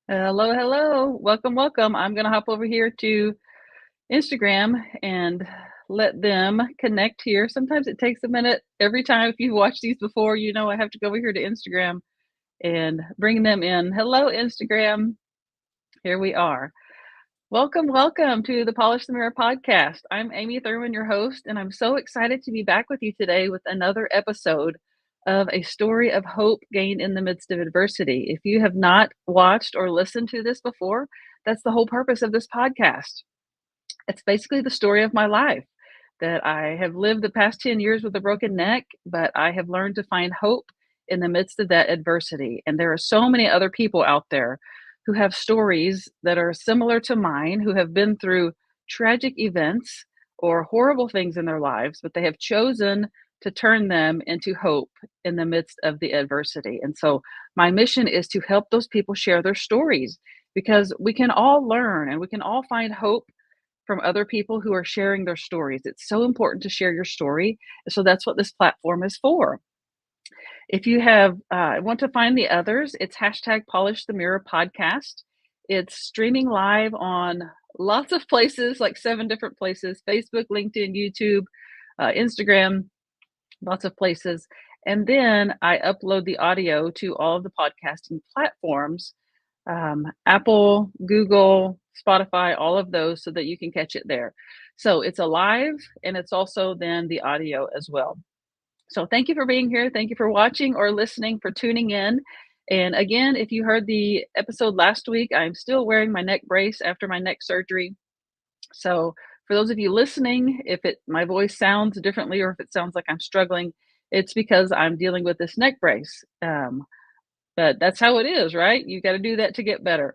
Hello, hello. Welcome, welcome. I'm going to hop over here to Instagram and let them connect here. Sometimes it takes a minute. Every time, if you've watched these before, you know I have to go over here to Instagram and bring them in. Hello, Instagram. Here we are. Welcome, welcome to the Polish the Mirror podcast. I'm Amy Thurman, your host, and I'm so excited to be back with you today with another episode of a story of hope gained in the midst of adversity. If you have not watched or listened to this before, that's the whole purpose of this podcast. It's basically the story of my life that I have lived the past 10 years with a broken neck, but I have learned to find hope in the midst of that adversity. And there are so many other people out there who have stories that are similar to mine, who have been through tragic events or horrible things in their lives, but they have chosen to turn them into hope in the midst of the adversity. And so my mission is to help those people share their stories because we can all learn and we can all find hope from other people who are sharing their stories. It's so important to share your story. So that's what this platform is for. If you have want to find the others, it's hashtag Polish the Mirror podcast. It's streaming live on lots of places, like 7 different places: Facebook, LinkedIn, YouTube, Instagram, lots of places. And then I upload the audio to all of the podcasting platforms, Apple, Google, Spotify, all of those, so that you can catch it there. So it's alive and it's also then the audio as well. So thank you for being here. Thank you for watching or listening, for tuning in. And again, if you heard the episode last week, I'm still wearing my neck brace after my neck surgery. So for those of you listening, if my voice sounds differently or if it sounds like I'm struggling, it's because I'm dealing with this neck brace. But that's how it is, right? You got to do that to get better.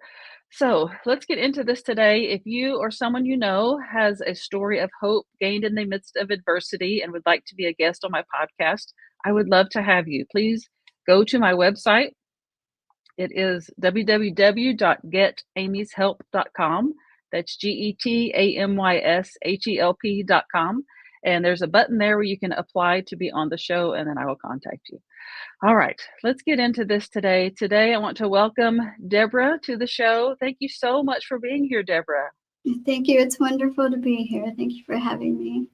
So let's get into this today. If you or someone you know has a story of hope gained in the midst of adversity and would like to be a guest on my podcast, I would love to have you. Please go to my website. It is www.getamyshelp.com. That's GETAMYSHELP.com. And there's a button there where you can apply to be on the show, and then I will contact you. All right, let's get into this today. Today, I want to welcome Deborah to the show. Thank you so much for being here, Deborah. Thank you. It's wonderful to be here. Thank you for having me.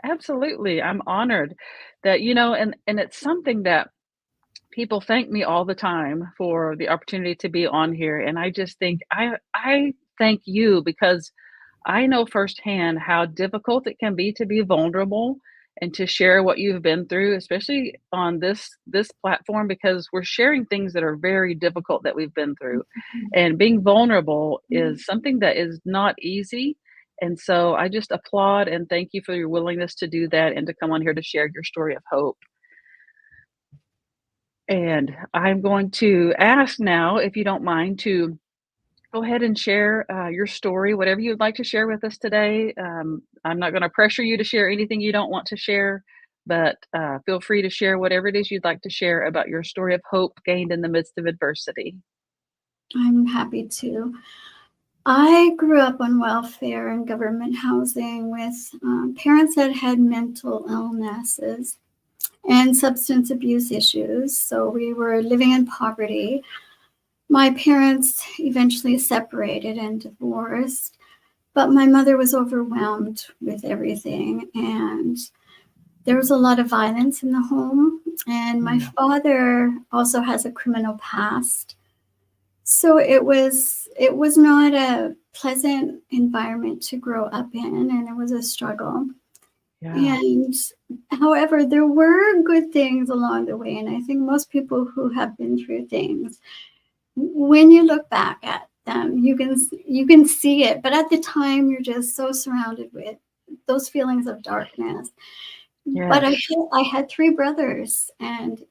Absolutely. I'm honored that, and it's something that people thank me all the time for the opportunity to be on here. And I just think I thank you because I know firsthand how difficult it can be to be vulnerable and to share what you've been through, especially on this platform, because we're sharing things that are very difficult that we've been through. And being vulnerable is something that is not easy. And so I just applaud and thank you for your willingness to do that and to come on here to share your story of hope. And I'm going to ask now, if you don't mind, to go ahead and share your story, whatever you'd like to share with us today. I'm not going to pressure you to share anything you don't want to share, but feel free to share whatever it is you'd like to share about your story of hope gained in the midst of adversity. I'm happy to. I grew up on welfare and government housing with parents that had mental illnesses and substance abuse issues. So we were living in poverty. My parents eventually separated and divorced, but my mother was overwhelmed with everything. And there was a lot of violence in the home. And my father also has a criminal past. So it was not a pleasant environment to grow up in, and it was a struggle. Yeah. And however, there were good things along the way, and I think most people who have been through things, when you look back at them, you can see it, but at the time you're just so surrounded with those feelings of darkness. Yes. But I had 3 brothers, and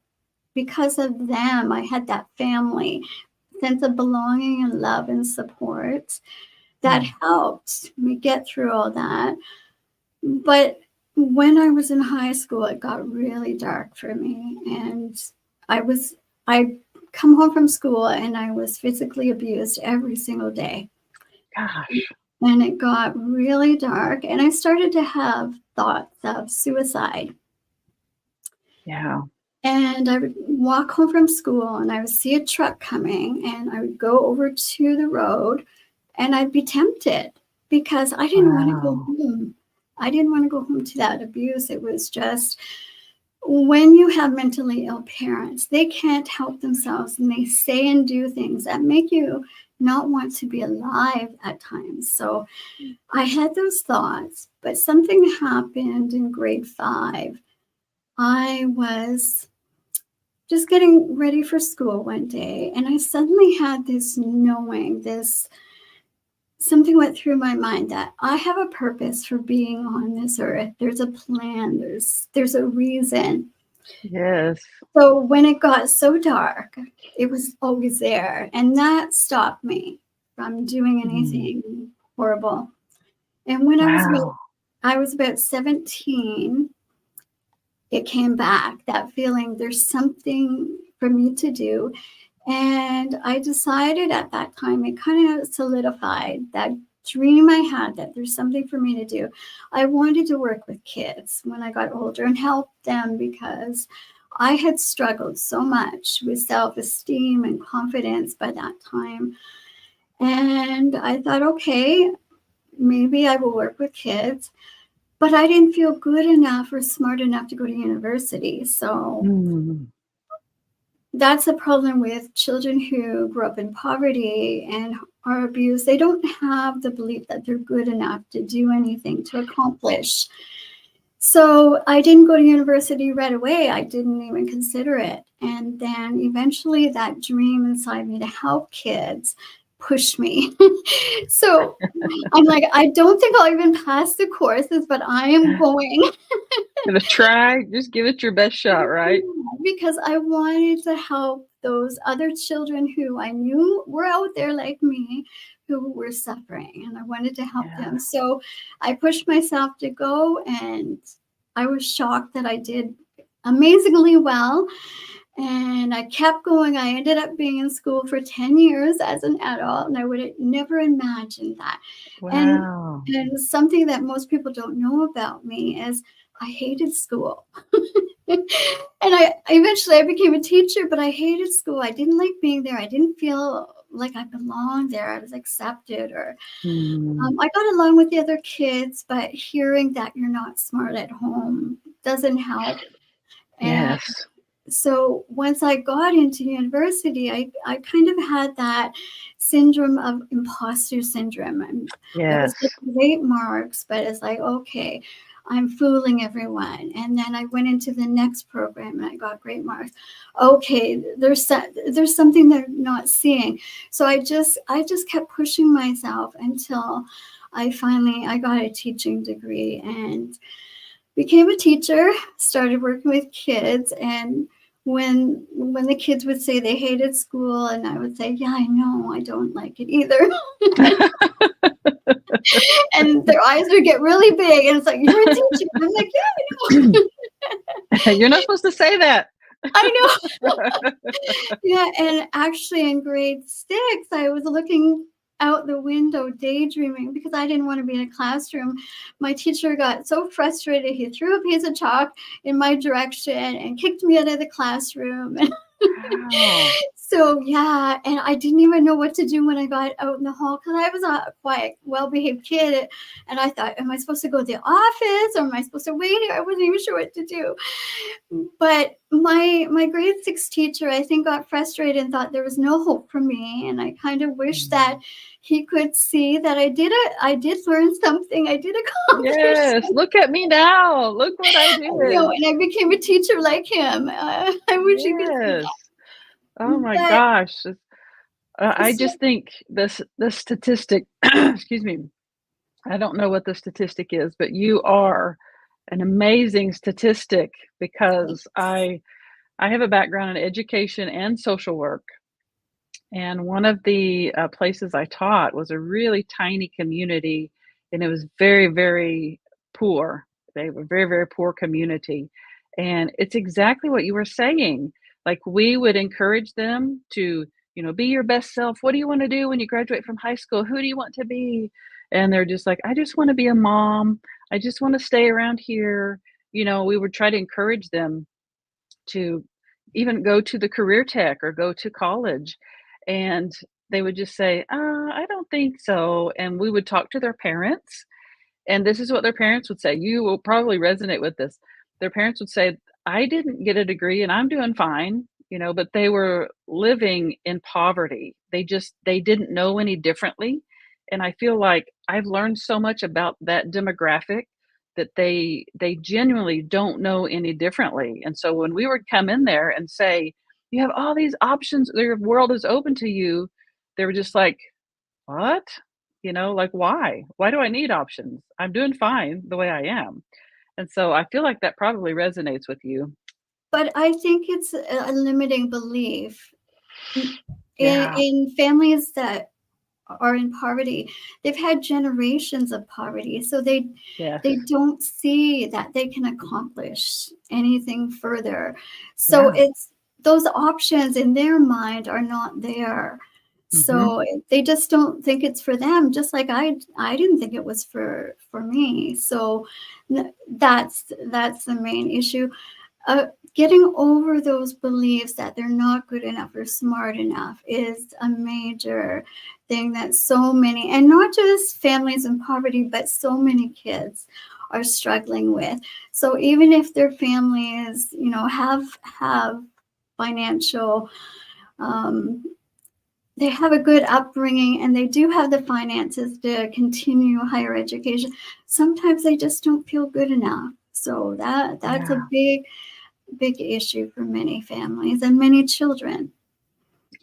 because of them, I had that family sense of belonging and love and support that helped me get through all that. But when I was in high school, it got really dark for me, and I come home from school and I was physically abused every single day. Gosh. And it got really dark, and I started to have thoughts of suicide. Yeah. And I would walk home from school and I would see a truck coming and I would go over to the road and I'd be tempted because I didn't want to go Wow. home. I didn't want to go home to that abuse. It was just when you have mentally ill parents, they can't help themselves and they say and do things that make you not want to be alive at times. So I had those thoughts, but something happened in grade 5. I was just getting ready for school one day, and I suddenly had this knowing, this something went through my mind that I have a purpose for being on this earth. There's a plan, there's a reason. Yes. So when it got so dark, it was always there, and that stopped me from doing Mm. anything horrible. And when Wow. I was about 17, it came back, that feeling there's something for me to do. And I decided at that time, it kind of solidified that dream I had that there's something for me to do. I wanted to work with kids when I got older and help them because I had struggled so much with self esteem and confidence by that time. And I thought, okay, maybe I will work with kids. But I didn't feel good enough or smart enough to go to university. So Mm. that's a problem with children who grew up in poverty and are abused. They don't have the belief that they're good enough to do anything, to accomplish. So I didn't go to university right away. I didn't even consider it. And then eventually that dream inside me to help kids pushed me. So I'm like, I don't think I'll even pass the courses, but I am going. Gonna try, just give it your best shot, right? Because I wanted to help those other children who I knew were out there like me who were suffering, and I wanted to help Yeah. them. So I pushed myself to go, and I was shocked that I did amazingly well. And I kept going. I ended up being in school for 10 years as an adult, and I would have never imagined that. And Wow. and something that most people don't know about me is I hated school. And I eventually I became a teacher, but I hated school. I didn't like being there. I didn't feel like I belonged there. I was accepted, or Mm. I got along with the other kids, but hearing that you're not smart at home doesn't help. And Yes. so once I got into university, I kind of had that syndrome of imposter syndrome. I Yes. was get great marks, but it's like, okay, I'm fooling everyone. And then I went into the next program and I got great marks. Okay, there's something they're not seeing. So I just kept pushing myself until I got a teaching degree and became a teacher, started working with kids. And when the kids would say they hated school and I would say, yeah, I know, I don't like it either. And their eyes would get really big and it's like, you're a teacher. I'm like, yeah, I know. You're not supposed to say that. I know. Yeah, and actually in grade 6, I was looking out the window daydreaming because I didn't want to be in a classroom. My teacher got so frustrated, he threw a piece of chalk in my direction and kicked me out of the classroom. Wow. So yeah, and I didn't even know what to do when I got out in the hall because I was a quiet, well-behaved kid, and I thought, am I supposed to go to the office or am I supposed to wait here? I wasn't even sure what to do. But my grade 6 teacher, I think, got frustrated and thought there was no hope for me, and I kind of wish that Mm. he could see that I did learn something, I did accomplish Yes, something, look at me now. Look what I did. and I became a teacher like him. I wish you could see Yes. that. Oh my But gosh. I so just think the statistic, excuse me, I don't know what the statistic is, but you are an amazing statistic because I have a background in education and social work. And one of the places I taught was a really tiny community, and it was very, very poor. They were very, very poor community. And it's exactly what you were saying. Like we would encourage them to, be your best self. What do you want to do when you graduate from high school? Who do you want to be? And they're just like, I just want to be a mom. I just want to stay around here. We would try to encourage them to even go to the career tech or go to college, and they would just say, I don't think so. And we would talk to their parents, and this is what their parents would say. You will probably resonate with this. Their parents would say, I didn't get a degree and I'm doing fine, but they were living in poverty. They didn't know any differently. And I feel like I've learned so much about that demographic that they genuinely don't know any differently. And so when we would come in there and say, you have all these options, your world is open to you, they were just like, what? Like, why? Why do I need options? I'm doing fine the way I am. And so I feel like that probably resonates with you. But I think it's a limiting belief. In Yeah. in families that are in poverty, they've had generations of poverty, so Yes. they don't see that they can accomplish anything further. So Yeah. it's those options in their mind are not there. Mhm. So they just don't think it's for them, just like I didn't think it was for me. So that's the main issue. uh, Getting over those beliefs that they're not good enough or smart enough is a major thing that so many, and not just families in poverty, but so many kids are struggling with. So even if their families, have financial, um, they have a good upbringing and they do have the finances to continue higher education, sometimes they just don't feel good enough. So that's a Yeah. big issue for many families and many children.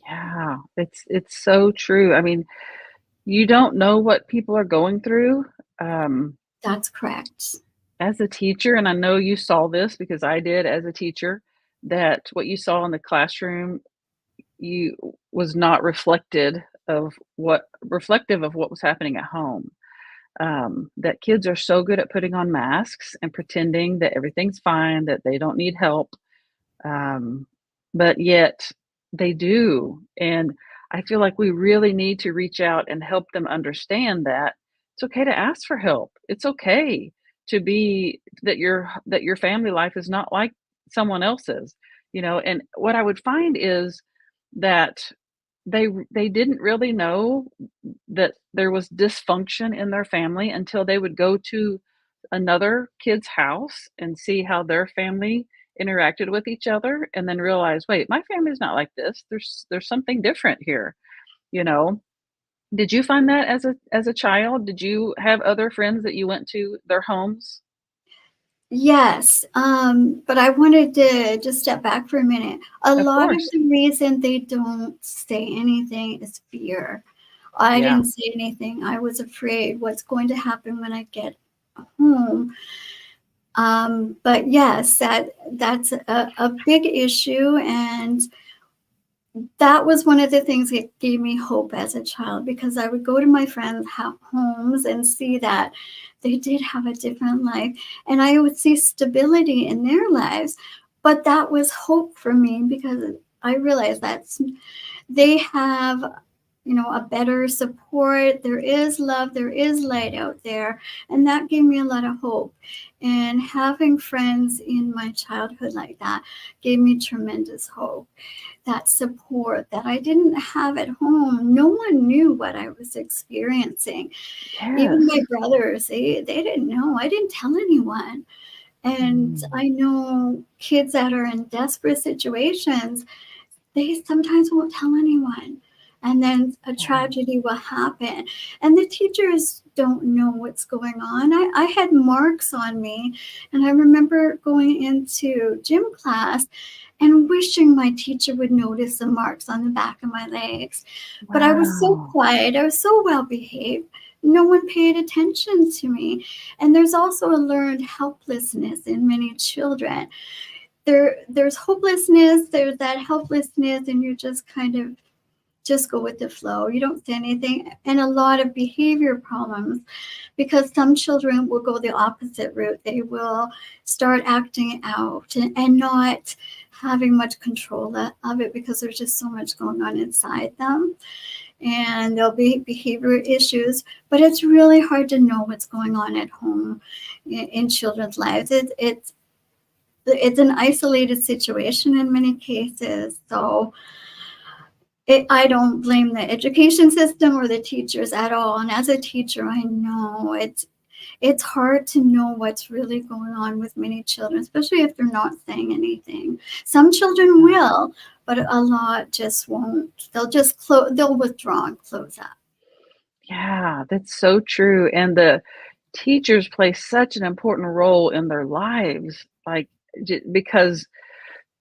Yeah. It's so true. I mean, you don't know what people are going through. Um, That's correct. as a teacher, and I know you saw this because I did as a teacher, that what you saw in the classroom you was not reflective of what was happening at home. That kids are so good at putting on masks and pretending that everything's fine, that they don't need help, um, but yet they do. And I feel like we really need to reach out and help them understand that it's okay to ask for help. It's okay to be that your family life is not like someone else's. And what I would find is that they didn't really know that there was dysfunction in their family until they would go to another kid's house and see how their family interacted with each other and then realize, wait, my family's not like this. There's something different here, you know. Did you find that as a child? Did you have other friends that you went to their homes? Yes, but I wanted to just step back for a minute. A Of lot of course. the reason they don't say anything is fear. I Yeah. didn't say anything. I was afraid what's going to happen when I get home. But yes, that's a big issue, and that was one of the things that gave me hope as a child, because I would go to my friends' homes and see that they did have a different life, and I would see stability in their lives. But that was hope for me because I realized that they have, a better support. There is love, there is light out there, and that gave me a lot of hope. And having friends in my childhood like that gave me tremendous hope, that support that I didn't have at home. No one knew what I was experiencing. Even Yes. my brothers, they didn't know. I didn't tell anyone. And Mm. I know kids that are in desperate situations, they sometimes won't tell anyone. And then a Yeah. tragedy will happen. And the teachers don't know what's going on. I had marks on me. And I remember going into gym class and wishing my teacher would notice the marks on the back of my legs. But I was so Wow. quiet, I was so well behaved. No one paid attention to me. And there's also a learned helplessness in many children. There's hopelessness, there's that helplessness, and you just kind of just go with the flow. You don't say anything, and a lot of behavior problems, because some children will go the opposite route. They will start acting out and not having much control of it, because there's just so much going on inside them, and there'll be behavior issues. But it's really hard to know what's going on at home in children's lives. It's it's an isolated situation in many cases. So I don't blame the education system or the teachers at all. And as a teacher, I know it's hard to know what's really going on with many children, especially if they're not saying anything. Some children Yeah. will, but a lot just won't. They'll just they'll withdraw and close up. Yeah, that's so true, and the teachers play such an important role in their lives, like, because,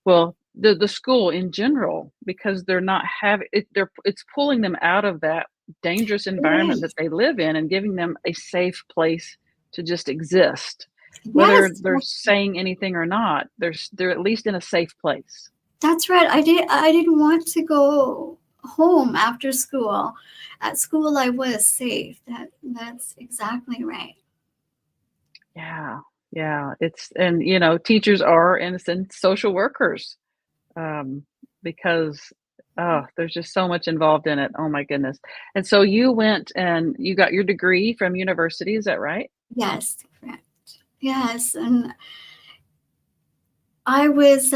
well, the school in general, because they're not having it, it's pulling them out of that dangerous environment that Right. they live in and giving them a safe place to just exist. Whether Yes, they're saying anything or not, they're at least in a safe place. that's right. I didn't want to go home after school. At school I was safe. That's exactly right. Yeah, yeah, it's and, teachers are, in a sense, social workers, um, because, oh, there's just so much involved in it, oh my goodness, and so you went and you got your degree from university, is that right? Yes, correct. Yes, and I was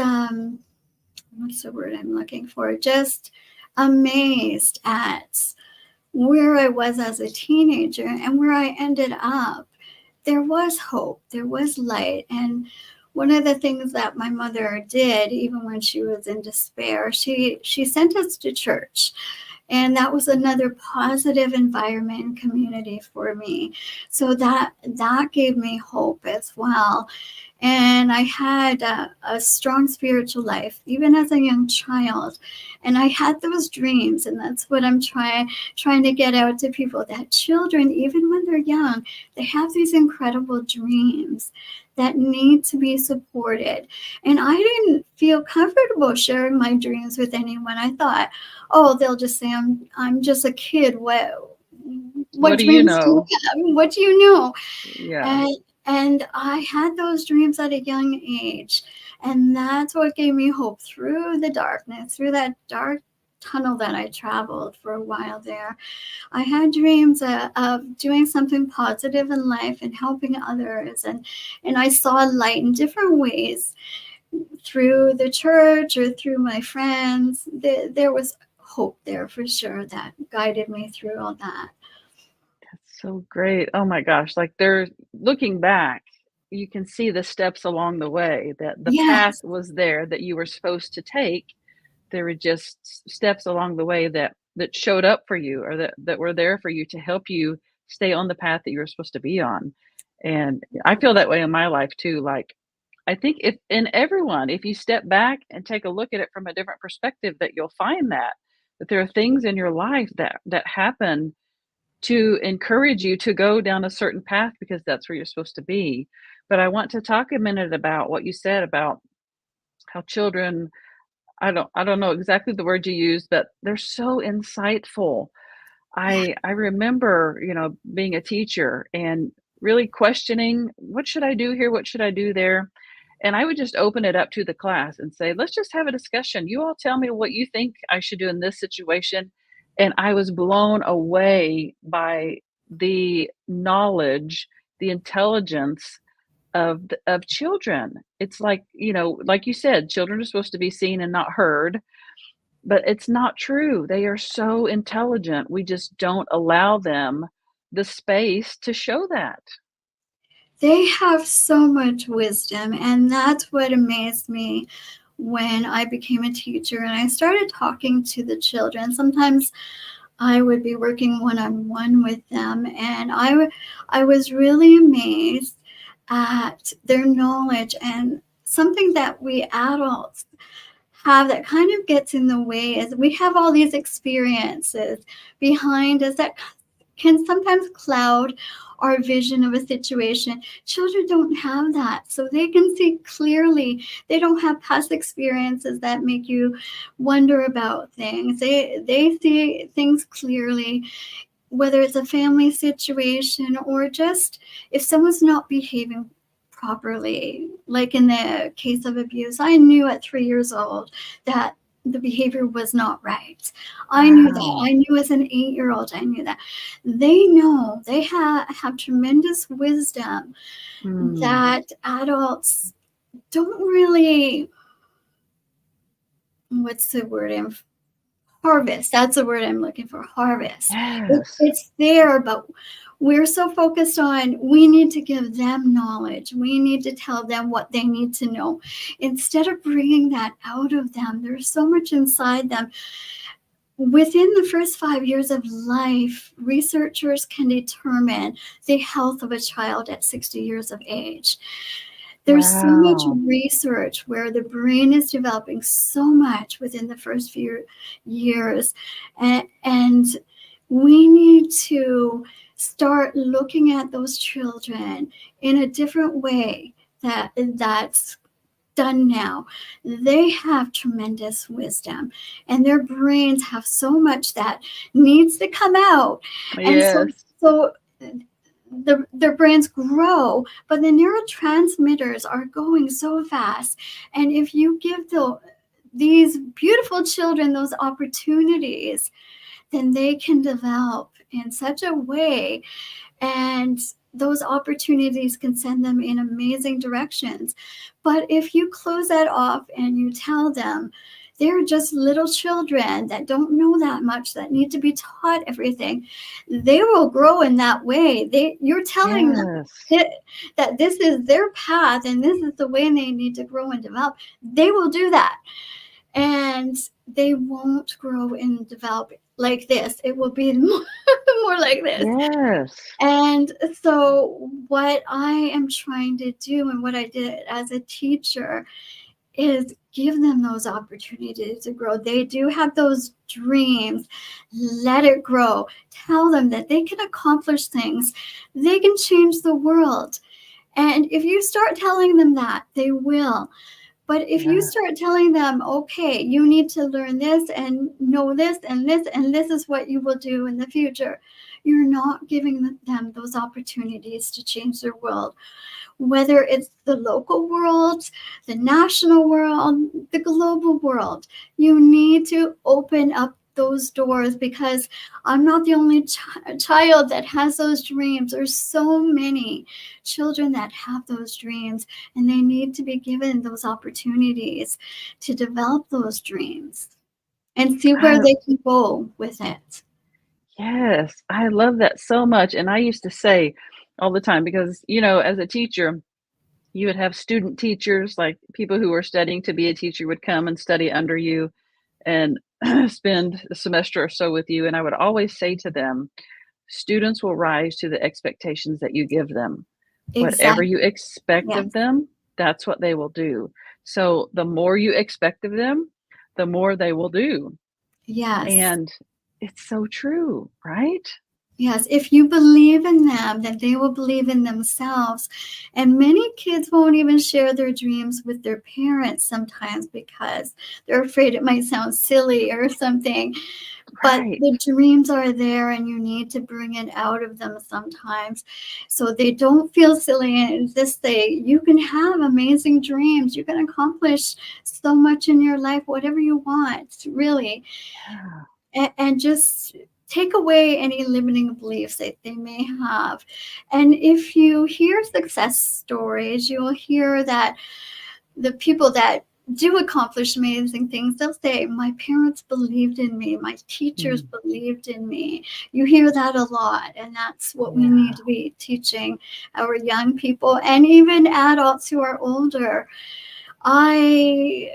what's the word I'm looking for? Just amazed at where I was as a teenager and where I ended up. There was hope, there was light. And one of the things that my mother did, even when she was in despair, she sent us to church. And that was another positive environment and community for me. So that gave me hope as well. And I had a strong spiritual life even as a young child, and I had those dreams. And that's what I'm trying to get out to people, that children, even when they're young, they have these incredible dreams that need to be supported. And I didn't feel comfortable sharing my dreams with anyone. I thought, oh, they'll just say I'm just a kid. What What do you dreams do you know? have? What do you know? Yeah, And I had those dreams at a young age. And that's what gave me hope through the darkness, through that dark tunnel that I traveled for a while there. I had dreams of doing something positive in life and helping others. And I saw light in different ways through the church or through my friends. There was hope there for sure that guided me through all that. that's so great, oh my gosh, like, they're looking back, you can see the steps along the way, that the path Yes, was there that you were supposed to take. There were just steps along the way that showed up for you, or that were there for you to help you stay on the path that you were supposed to be on. And I feel that way in my life too. Like, I think if in everyone, if you step back and take a look at it from a different perspective, that you'll find that there are things in your life that happen to encourage you to go down a certain path because that's where you're supposed to be. But I want to talk a minute about what you said about how children, I don't know exactly the word you used, but they're so insightful. yeah, I remember, being a teacher and really questioning, what should I do here? What should I do there? And I would just open it up to the class and say, let's just have a discussion. You all tell me what you think I should do in this situation. And I was blown away by the knowledge, the intelligence of children. It's like, like you said, children are supposed to be seen and not heard, but it's not true. They are so intelligent. We just don't allow them the space to show that. they have so much wisdom. And that's what amazed me when I became a teacher and I started talking to the children. Sometimes I would be working one on one with them, and I was really amazed at their knowledge. And something that we adults have that kind of gets in the way is we have all these experiences behind us that can sometimes cloud our vision of a situation. Children don't have that, so they can see clearly. They don't have past experiences that make you wonder about things. They see things clearly, whether it's a family situation or just if someone's not behaving properly. Like in the case of abuse, I knew at 3 years old that the behavior was not right. I knew that. Wow. I knew as an 8 year old, I knew that. They know, have tremendous wisdom Mm, that adults don't really, what's the word I'm harvest. That's the word I'm looking for. Harvest. Yes. It's there, but we're so focused on we need to give them knowledge. We need to tell them what they need to know. Instead of bringing that out of them, there's so much inside them. Within the first 5 years of life, researchers can determine the health of a child at 60 years of age. There's so much Wow. research where the brain is developing so much within the first few years. And we need to start looking at those children in a different way that's done now. They have tremendous wisdom, and their brains have so much that needs to come out. And Yes. so their brains grow, but the neurotransmitters are going so fast. And if you give these beautiful children those opportunities, then they can develop in such a way, and those opportunities can send them in amazing directions. But if you close that off and you tell them they're just little children that don't know that much, that need to be taught everything, they will grow in that way. You're telling them Yes. that, that this is their path and this is the way they need to grow and develop. They will do that, and they won't grow and develop like this. It will be more like this. Yes. And so, what I am trying to do and what I did as a teacher is give them those opportunities to grow. They do have those dreams. Let it grow. Tell them that they can accomplish things, they can change the world. And if you start telling them that, they will. But if you Yeah. start telling them, okay, you need to learn this and know this and this, and this is what you will do in the future, you're not giving them those opportunities to change their world. Whether it's the local world, the national world, the global world, you need to open up those doors, because I'm not the only child that has those dreams. There's so many children that have those dreams, and they need to be given those opportunities to develop those dreams and see where I they can go with it. Yes, I love that so much, and I used to say all the time because, as a teacher, you would have student teachers, like people who were studying to be a teacher would come and study under you and spend a semester or so with you, and I would always say to them, "Students will rise to the expectations that you give them. Whatever Exactly. you expect Yes. of them, that's what they will do. So, the more you expect of them, the more they will do." Yes. And it's so true, right? Yes, if you believe in them, then they will believe in themselves. And many kids won't even share their dreams with their parents sometimes because they're afraid it might sound silly or something. But Right. the dreams are there, and you need to bring it out of them sometimes so they don't feel silly, and just say, you can have amazing dreams. You can accomplish so much in your life, whatever you want, really. Yeah. And just take away any limiting beliefs that they may have. And if you hear success stories, you'll hear that the people that do accomplish amazing things, they'll say, my parents believed in me, my teachers Mm. believed in me. You hear that a lot, and that's what we Yeah. need to be teaching our young people and even adults who are older. I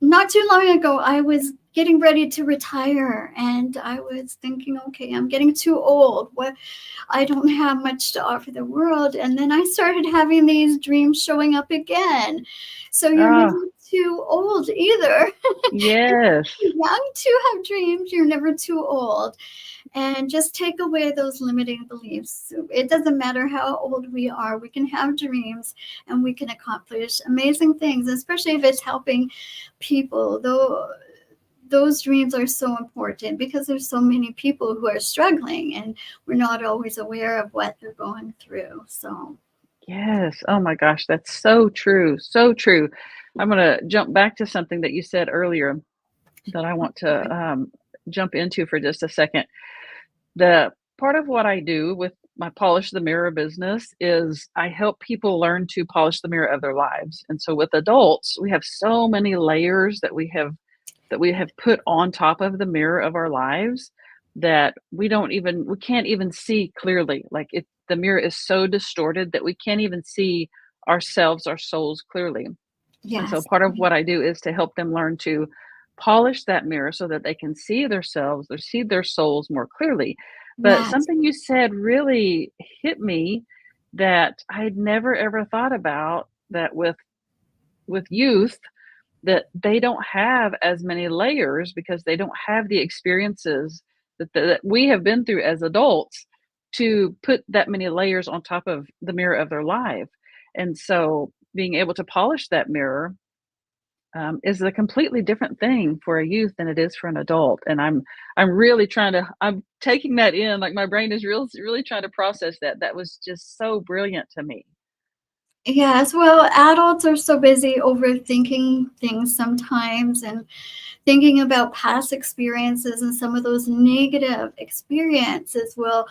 Not too long ago, I was getting ready to retire, and I was thinking, okay, I'm getting too old. What, I don't have much to offer the world. And then I started having these dreams showing up again. So you're never Oh, too old either. yes. You're young to have dreams, you're never too old. And just take away those limiting beliefs. It doesn't matter how old we are, we can have dreams and we can accomplish amazing things, especially if it's helping people. Though those dreams are so important because there's so many people who are struggling, and we're not always aware of what they're going through. So Yes. Oh my gosh, that's so true. So true. I'm gonna jump back to something that you said earlier that I want to jump into for just a second. The part of what I do with my polish the mirror business is I help people learn to polish the mirror of their lives. And so with adults, we have so many layers that we have put on top of the mirror of our lives that we can't even see clearly. Like the mirror is so distorted that we can't even see ourselves, our souls clearly. And so Yes. part of what I do is to help them learn to polish that mirror so that they can see themselves or see their souls more clearly. But Yes. something you said really hit me that I'd never ever thought about, that with youth, that they don't have as many layers because they don't have the experiences that we have been through as adults to put that many layers on top of the mirror of their life. And so being able to polish that mirror is a completely different thing for a youth than it is for an adult. And I'm really I'm taking that in, like my brain is really trying to process that. That was just so brilliant to me. Yes. Well, adults are so busy overthinking things sometimes and thinking about past experiences, and some of those negative experiences will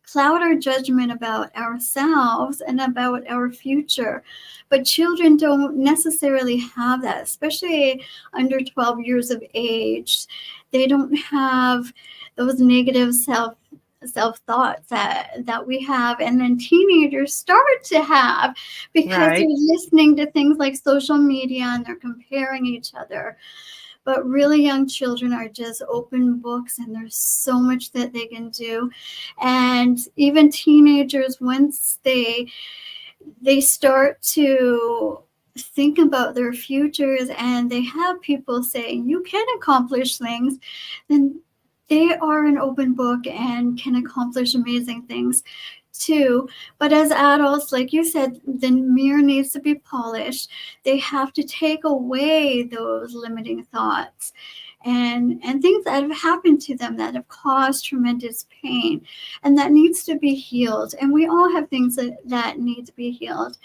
cloud our judgment about ourselves and about our future. But children don't necessarily have that, especially under 12 years of age. They don't have those negative self thoughts that we have, and then teenagers start to have, because they're Right. listening to things like social media and they're comparing each other. But really young children are just open books, and there's so much that they can do. And even teenagers, once they start to think about their futures and they have people saying you can accomplish things, then they are an open book and can accomplish amazing things too. But as adults, like you said, the mirror needs to be polished. They have to take away those limiting thoughts and things that have happened to them that have caused tremendous pain, and that needs to be healed. And we all have things that need to be healed.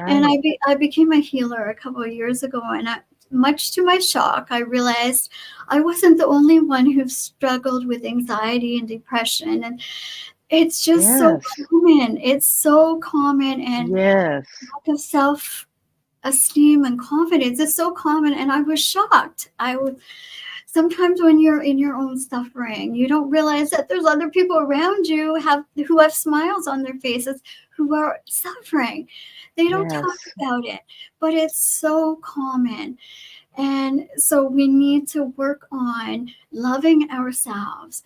And Right. I became a healer a couple of years ago, and much to my shock, I realized I wasn't the only one who struggled with anxiety and depression. And it's just so Yes. common. It's so common. And Yes. lack of self esteem and confidence is so common. And I was shocked. I was Sometimes when you're in your own suffering, you don't realize that there's other people around you who have smiles on their faces, who are suffering. They don't talk Yes. about it, but it's so common. And so we need to work on loving ourselves.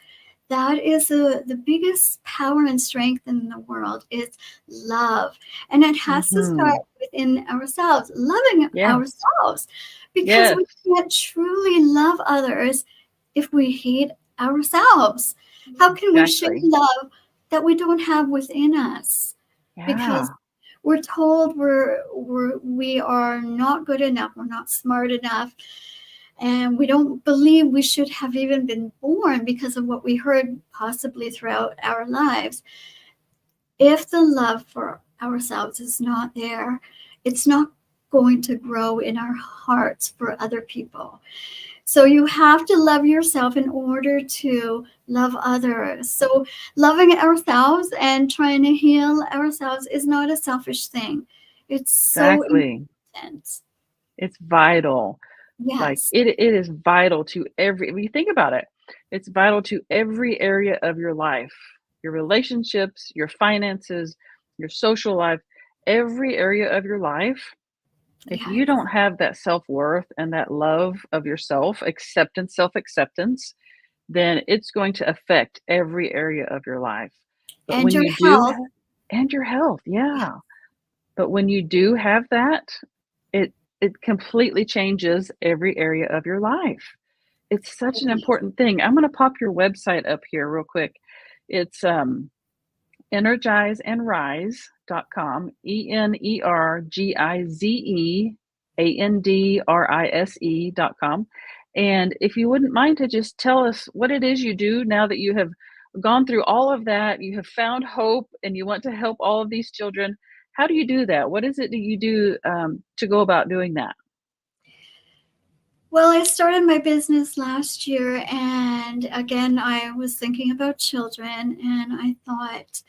That is the biggest power and strength in the world is love. And it has to start Mhm. within ourselves, loving Yes. ourselves, because Yes. we can't truly love others if we hate ourselves. How can we share Exactly. love that we don't have within us? Because Yeah. we're told we are not good enough, we're not smart enough, and we don't believe we should have even been born because of what we heard possibly throughout our lives. If the love for ourselves is not there, it's not going to grow in our hearts for other people. So you have to love yourself in order to love others. So loving ourselves and trying to heal ourselves is not a selfish thing. It's so Exactly. important. It's vital. Like Yes, it is vital to every, when you think about it, it's vital to every area of your life, your relationships, your finances, your social life, every area of your life. If you yes. don't have that self-worth and that love of yourself, acceptance, self-acceptance, then it's going to affect every area of your life. But And when your you do health. ha and your health, Yeah, yeah. But when you do have that, it it completely changes every area of your life. It's such an totally. important thing. I'm gonna pop your website up here real quick. It's, energizeandrise.com, ENERGIZEANDRISE.com. And if you wouldn't mind to just tell us what it is you do now that you have gone through all of that, you have found hope, and you want to help all of these children. How do you do that? What is it that you do to go about doing that? Well, I started my business last year, and again, I was thinking about children, and I thought,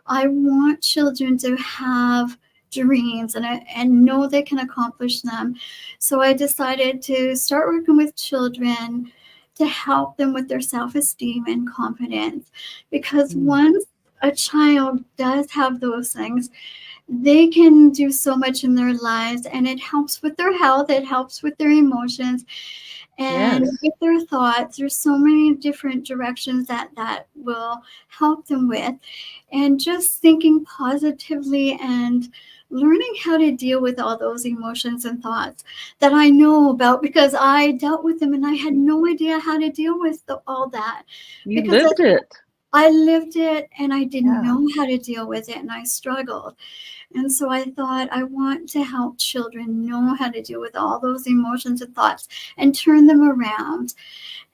I want children to have dreams and know they can accomplish them. So I decided to start working with children to help them with their self-esteem and confidence. Because Mm. once a child does have those things, they can do so much in their lives, and it helps with their health, it helps with their emotions, and Yes. with their thoughts. There's so many different directions that will help them with, and just thinking positively and learning how to deal with all those emotions and thoughts that I know about, because I dealt with them and I had no idea how to deal with all that, You because lived it. I lived it and I didn't Yeah. know how to deal with it, and I struggled. And so I thought, I want to help children know how to deal with all those emotions and thoughts and turn them around.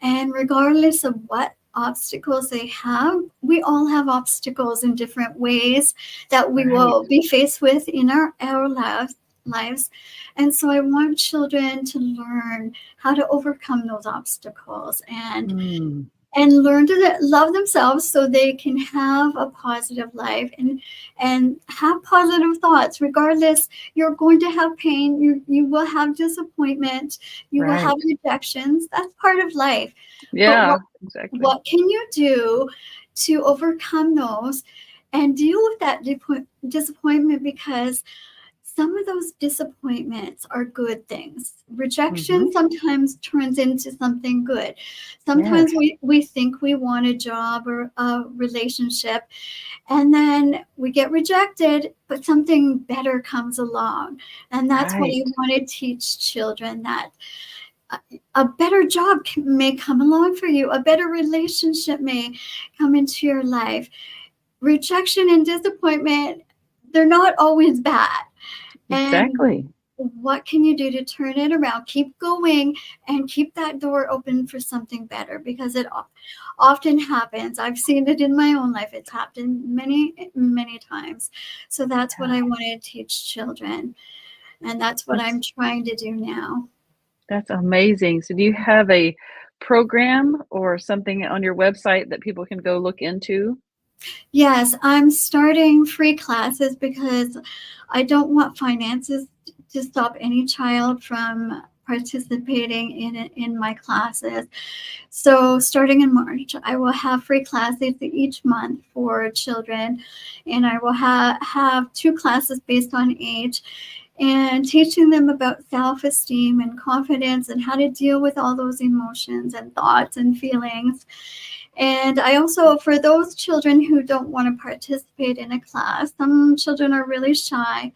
And regardless of what obstacles they have, we all have obstacles in different ways that we Right. will be faced with in our lives. And so I want children to learn how to overcome those obstacles Mm. and learn to love themselves so they can have a positive life and have positive thoughts. Regardless, you're going to have pain, you will have disappointment, you will have Right. rejections. That's part of life. But Yeah, exactly. what can you do to overcome those and deal with that disappointment? Because some of those disappointments are good things. Rejection Mhm. sometimes turns into something good. Sometimes Yes. we think we want a job or a relationship, and then we get rejected, but something better comes along. And that's what I Right. want to teach children, that a better job may come along for you, a better relationship may come into your life. Rejection and disappointment, they're not always bad. And Exactly. what can you do to turn it around? Keep going and keep that door open for something better, because it often happens. I've seen it in my own life. It's happened many, many times. So that's what Yeah. I want to teach children. And that's what That's I'm trying to do now. that's amazing. So do you have a program or something on your website that people can go look into? Yes, I'm starting free classes because I don't want finances to stop any child from participating in my classes. So starting in March, I will have free classes each month for children, and I will have two classes based on age, and teaching them about self-esteem and confidence and how to deal with all those emotions and thoughts and feelings. And I also, for those children who don't want to participate in a class, some children are really shy.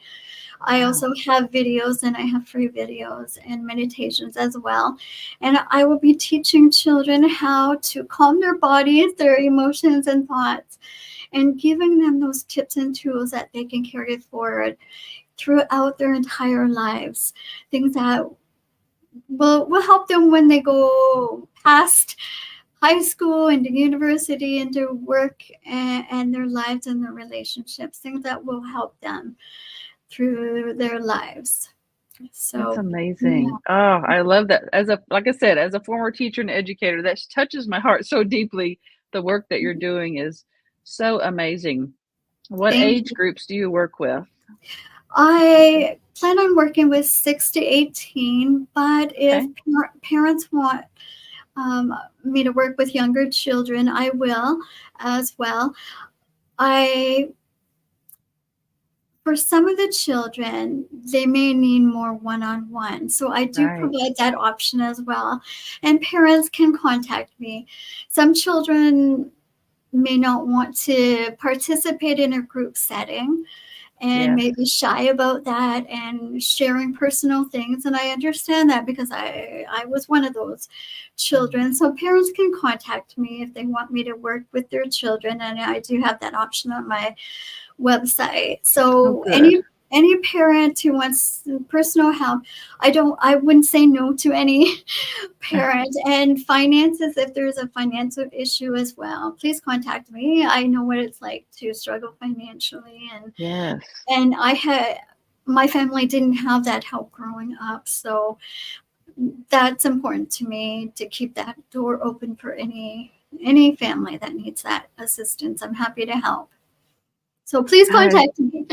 I Wow. also have videos, and I have free videos and meditations as well. And I will be teaching children how to calm their bodies, their emotions, and thoughts, and giving them those tips and tools that they can carry forward throughout their entire lives. Things that will help them when they go past high school, into university, into work, and their lives and their relationships, things that will help them through their lives. That's So, yeah, amazing. Oh, I love that. As a like I said, as a former teacher and educator, that touches my heart so deeply. The work that you're doing is so amazing. What thank age you. groups do you work with? I plan on working with 6 to 18, but if Okay. parents want me to work with younger children, I will as well. I For some of the children, they may need more one-on-one. So I do Right. provide that option as well. And parents can contact me. Some children may not want to participate in a group setting and Yes. may be shy about that and sharing personal things. And I understand that, because I was one of those Mm. children. So parents can contact me if they want me to work with their children. And I do have that option on my website. Oh, So good. any parent who wants personal help, I wouldn't say no to any parent. And finances, if there's a financial issue as well, please contact me. I know what it's like to struggle financially, Yes. and I had my family didn't have that help growing up. So that's important to me, to keep that door open for any family that needs that assistance. I'm happy to help. So please I contact me.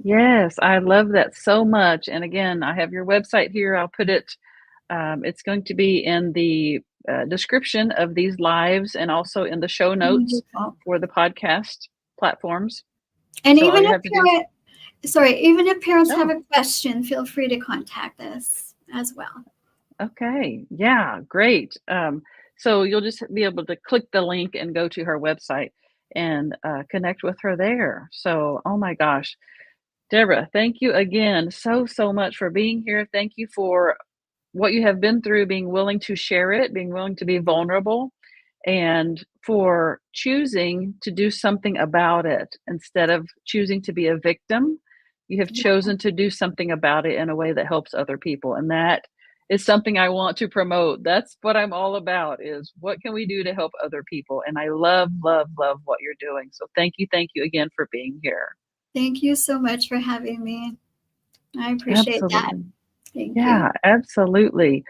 Yes, I love that so much, and again, I have your website here, I'll put it, it's going to be in the, description of these lives and also in the show notes Wonderful. for the podcast platforms. And So all even you if have to do is even if parents have oh, a question, feel free to contact us as well. okay. Yeah, great. So you'll just be able to click the link and go to her website and, connect with her there. So, oh my gosh. Deborah, thank you again so, so much for being here. Thank you for what you have been through, being willing to share it, being willing to be vulnerable, and for choosing to do something about it instead of choosing to be a victim. You have Yeah. chosen to do something about it in a way that helps other people. And that is something I want to promote. That's what I'm all about is what can we do to help other people? And I love, love, love what you're doing. So thank you again for being here. Thank you so much for having me. I appreciate that. Absolutely. Thank you. Yeah, absolutely.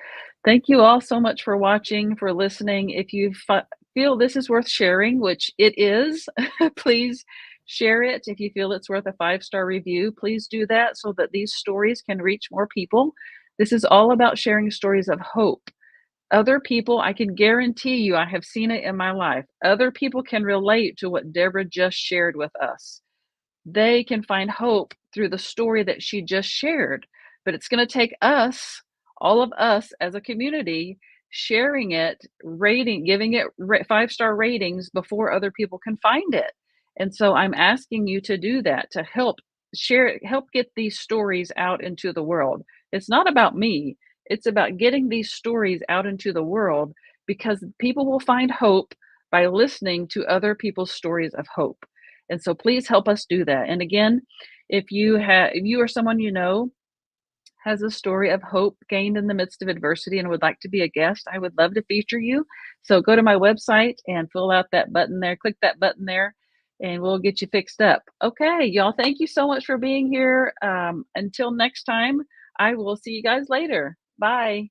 Thank you all so much for watching, for listening. If you feel this is worth sharing, which it is, please share it. If you feel it's worth a 5-star review, please do that so that these stories can reach more people. This is all about sharing stories of hope. Other people, I can guarantee you, I have seen it in my life. Other people can relate to what Deborah just shared with us. They can find hope through the story that she just shared. But it's going to take us, all of us as a community, sharing it, rating, giving it 5-star ratings before other people can find it. And so I'm asking you to do that, to help share, help get these stories out into the world. It's not about me, it's about getting these stories out into the world because people will find hope by listening to other people's stories of hope. And so please help us do that. And again, if you or someone you know has a story of hope gained in the midst of adversity and would like to be a guest, I would love to feature you. So go to my website and fill out that button there, click that button there, and we'll get you fixed up. Okay, y'all, thank you so much for being here. Until next time, I will see you guys later. Bye.